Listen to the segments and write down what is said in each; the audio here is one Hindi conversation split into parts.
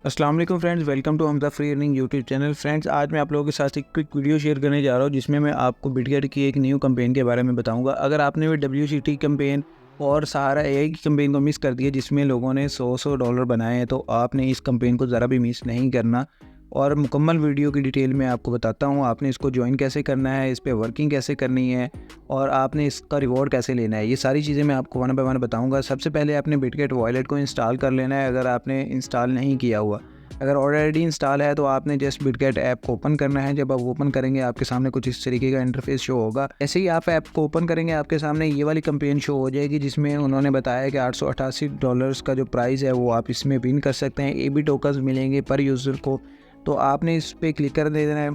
अस्सलाम वालेकुम friends, welcome to Hamza free earning YouTube channel. Friends, आज मैं आप लोगों के साथ एक क्विक वीडियो शेयर करने जा रहा हूं जिसमें मैं आपको बिटगेट की एक न्यू कैंपेन के बारे में बताऊंगा। अगर आपने भी WCT कैंपेन और सहारा AI की कैंपेन को मिस कर दिया जिसमें लोगों ने 100 डॉलर बनाए हैं, तो आपने इस कैंपेन को ज़रा भी मिस नहीं करना। और मुकम्मल वीडियो की डिटेल में आपको बताता हूँ आपने इसको ज्वाइन कैसे करना है, इस पर वर्किंग कैसे करनी है और आपने इसका रिवॉर्ड कैसे लेना है। ये सारी चीज़ें मैं आपको वन बाय वन बताऊंगा। सबसे पहले आपने बिटगेट वॉलेट को इंस्टॉल कर लेना है अगर आपने इंस्टॉल नहीं किया हुआ। अगर ऑलरेडी इंस्टॉल है तो आपने जस्ट बिटगेट ऐप को ओपन करना है। जब आप ओपन करेंगे आपके सामने कुछ इस तरीके का इंटरफेस शो होगा। ऐसे ही आप ऐप को ओपन करेंगे आपके सामने ये वाली कैंपेन शो हो जाएगी जिसमें उन्होंने बताया कि $888 का जो प्राइस है वो आप इसमें विन कर सकते हैं। AB टोकन्स मिलेंगे पर यूज़र को, तो आपने इस पर क्लिक कर देना है।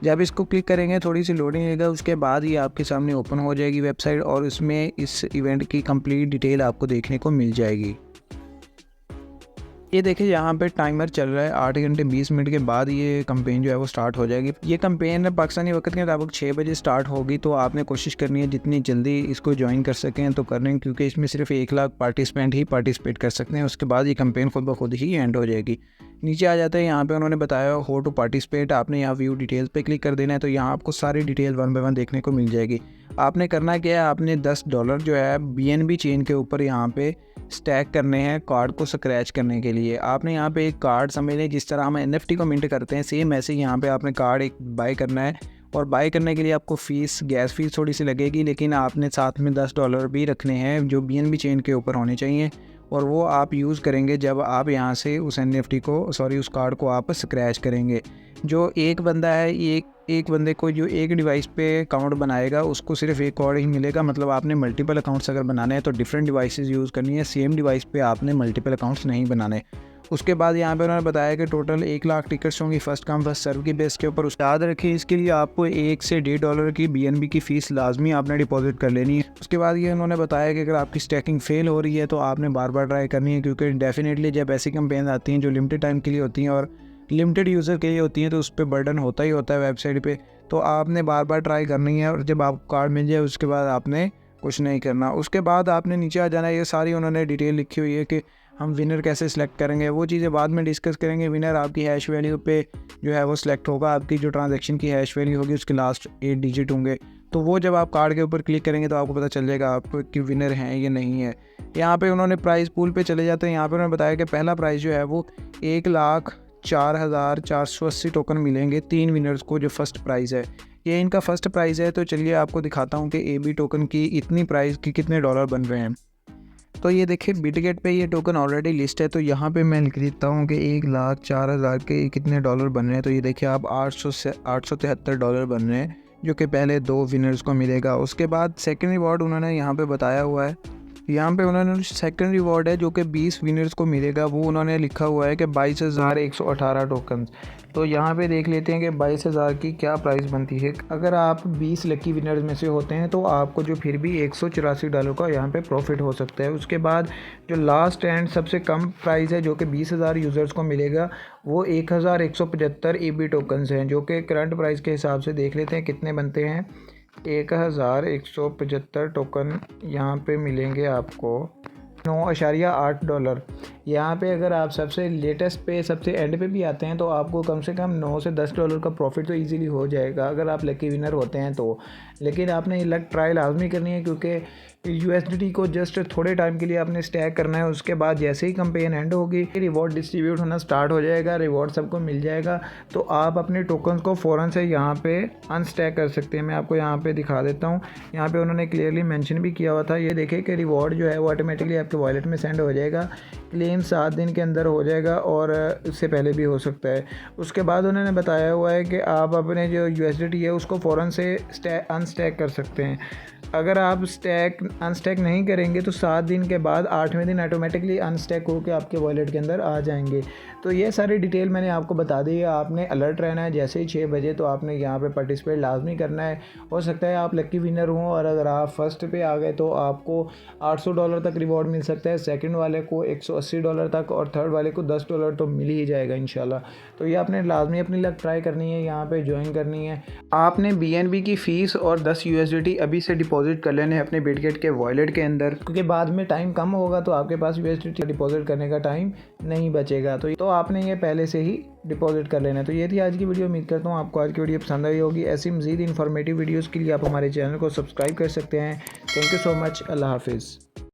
जब इसको क्लिक करेंगे थोड़ी सी लोडिंग लेगा, उसके बाद ये आपके सामने ओपन हो जाएगी वेबसाइट और इसमें इस इवेंट की कंप्लीट डिटेल आपको देखने को मिल जाएगी। ये देखिए यहाँ पे टाइमर चल रहा है, 8 घंटे 20 मिनट के बाद ये कैंपेन जो है वो स्टार्ट हो जाएगी। ये कैंपेन पाकिस्तानी वक्त के मुताबिक 6 बजे स्टार्ट होगी, तो आपने कोशिश करनी है जितनी जल्दी इसको ज्वाइन कर सकें तो करने, क्योंकि इसमें सिर्फ 1 लाख पार्टिसिपेंट ही पार्टिसिपेट कर सकते हैं। उसके बाद ये कैंपेन खुद ब खुद ही एंड हो जाएगी। नीचे आ जाता है, यहाँ पे उन्होंने बताया हो टू पार्टिसिपेट। आपने यहाँ व्यू डिटेल्स पे क्लिक कर देना है, तो यहाँ आपको सारी डिटेल वन बाय वन देखने को मिल जाएगी। आपने करना क्या है, आपने $10 जो है BNB चेन के ऊपर यहाँ पे स्टैक करने हैं कार्ड को स्क्रैच करने के लिए। आपने यहाँ पे एक कार्ड समझ लें, जिस तरह हम NFT को मिंट करते हैं सेम ऐसे ही यहाँ पे आपने कार्ड एक बाय करना है। और बाय करने के लिए आपको गैस फीस थोड़ी सी लगेगी, लेकिन आपने साथ में $10 भी रखने हैं जो BNB चेन के ऊपर होने चाहिए, और वो आप यूज़ करेंगे जब आप यहाँ से उस NFT को उस कार्ड को आप स्क्रैच करेंगे। जो एक बंदा है, एक बंदे को जो एक डिवाइस पे अकाउंट बनाएगा उसको सिर्फ एक कार्ड ही मिलेगा। मतलब आपने मल्टीपल अकाउंट्स अगर बनाने हैं तो डिफरेंट डिवाइसेस यूज़ करनी है, सेम डिवाइस पे आपने मल्टीपल अकाउंट्स नहीं बनाने। उसके बाद यहाँ पे उन्होंने बताया कि टोटल 1 लाख टिकट्स होंगी फर्स्ट कम फर्स्ट सर्व की बेस के ऊपर। याद रखिए इसके लिए आपको $1 से $1.5 की BNB की फ़ीस लाजमी आपने डिपॉजिट कर लेनी है। उसके बाद ये उन्होंने बताया कि अगर आपकी स्टैकिंग फेल हो रही है तो आपने बार बार ट्राई करनी है, क्योंकि डेफिनेटली जब ऐसी कैंपेन आती हैं जो लिमिटेड टाइम के लिए होती हैं और लिमिटेड यूज़र के लिए होती हैं तो उस पर बर्डन होता ही होता है वेबसाइट पे। तो आपने बार बार ट्राई करनी है और जब आपको कार्ड मिल जाए उसके बाद आपने कुछ नहीं करना। उसके बाद आपने नीचे आ जाना है। ये सारी उन्होंने डिटेल लिखी हुई है कि हम विनर कैसे सिलेक्ट करेंगे, वो चीज़ें बाद में डिस्कस करेंगे। विनर आपकी हैश वैल्यू पे जो है वो सिलेक्ट होगा। आपकी जो ट्रांजैक्शन की हैश वैल्यू होगी उसके लास्ट 8 डिजिट होंगे, तो वो जब आप कार्ड के ऊपर क्लिक करेंगे तो आपको पता चल जाएगा आप कि विनर हैं या नहीं है। यहाँ पे उन्होंने प्राइस पूल पे चले जाते हैं। यहाँ पे उन्होंने बताया कि पहला प्राइस जो है वो 1,04,480 टोकन मिलेंगे 3 विनर्स को, जो फर्स्ट प्राइज़ है। ये इनका फर्स्ट प्राइज़ है। तो चलिए आपको दिखाता हूँ कि AB टोकन की इतनी प्राइस की कितने डॉलर बन रहे हैं। तो ये देखिए बिटगेट पे ये टोकन ऑलरेडी लिस्ट है, तो यहाँ पे मैं लिख देता हूँ कि 1,04,000 के कितने डॉलर बन रहे हैं। तो ये देखिए आप 800 से $873 बन रहे हैं, जो कि पहले 2 विनर्स को मिलेगा। उसके बाद सेकंड रिवॉर्ड उन्होंने यहाँ पे बताया हुआ है। यहाँ पे उन्होंने सेकंड रिवॉर्ड है जो कि 20 विनर्स को मिलेगा, वो उन्होंने लिखा हुआ है कि 22,118 टोकन। तो यहाँ पे देख लेते हैं कि 22,000 की क्या प्राइस बनती है। अगर आप 20 लकी विनर्स में से होते हैं तो आपको जो फिर भी $184 का यहाँ पे प्रॉफिट हो सकता है। उसके बाद जो लास्ट एंड सबसे कम प्राइस है जो कि 20,000 यूज़र्स को मिलेगा, वो 1,175 AB टोकन्स हैं, जो कि करंट प्राइस के हिसाब से देख लेते हैं कितने बनते हैं। 1,175 टोकन यहाँ पे मिलेंगे आपको $9.8। यहाँ पे अगर आप सबसे लेटेस्ट पे सबसे एंड पे भी आते हैं तो आपको कम से कम $9 से $10 का प्रॉफिट तो इजीली हो जाएगा अगर आप लकी विनर होते हैं तो। लेकिन आपने ये लक ट्राई लाजमी करनी है, क्योंकि USDT को जस्ट थोड़े टाइम के लिए आपने स्टैक करना है। उसके बाद जैसे ही कैंपेन एंड होगी रिवॉर्ड डिस्ट्रीब्यूट होना स्टार्ट हो जाएगा, रिवॉर्ड सबको मिल जाएगा। तो आप अपने टोकन्स को फ़ौरन से यहाँ पे अनस्टैक कर सकते हैं। मैं आपको यहाँ पे दिखा देता हूँ। यहाँ पे उन्होंने क्लियरली मेंशन भी किया हुआ था। ये देखिए कि रिवॉर्ड जो है वो ऑटोमेटिकली आपके वॉलेट में सेंड हो जाएगा। क्लेम 7 दिन के अंदर हो जाएगा और उससे पहले भी हो सकता है। उसके बाद उन्होंने बताया हुआ है कि आप अपने जो USDT है उसको फ़ौरन से अनस्टैक कर सकते हैं। अगर आप अनस्टैक नहीं करेंगे तो 7 दिन के बाद 8वें दिन ऑटोमेटिकली अनस्टैक होकर आपके वॉलेट के अंदर आ जाएंगे। तो ये सारी डिटेल मैंने आपको बता दी है। आपने अलर्ट रहना है, जैसे ही 6 बजे तो आपने यहाँ पे पार्टिसिपेट लाजमी करना है। हो सकता है आप लकी विनर हों और अगर आप फर्स्ट पे आ गए तो आपको $800 तक रिवॉर्ड मिल सकता है, सेकंड वाले को $180 तक और थर्ड वाले को $10 तो मिल ही जाएगा इंशाल्लाह। तो ये आपने लाजमी अपनी लक ट्राई करनी है, यहाँ पे ज्वाइन करनी है। आपने BNB की फ़ीस और 10 USDT अभी से डिपॉजिट कर लेने हैं अपने बिटगेट के वॉलेट के अंदर, क्योंकि बाद में टाइम कम होगा तो आपके पास USDT डिपॉजिट करने का टाइम नहीं बचेगा। तो आपने ये पहले से ही डिपॉजिट कर लेना है। तो ये थी आज की वीडियो। उम्मीद करता हूँ आपको आज की वीडियो पसंद आई होगी। ऐसी मज़ीद इन्फॉर्मेटिव वीडियोज़ के लिए आप हमारे चैनल को सब्सक्राइब कर सकते हैं। Thank you so much. अल्लाह हाफिज़।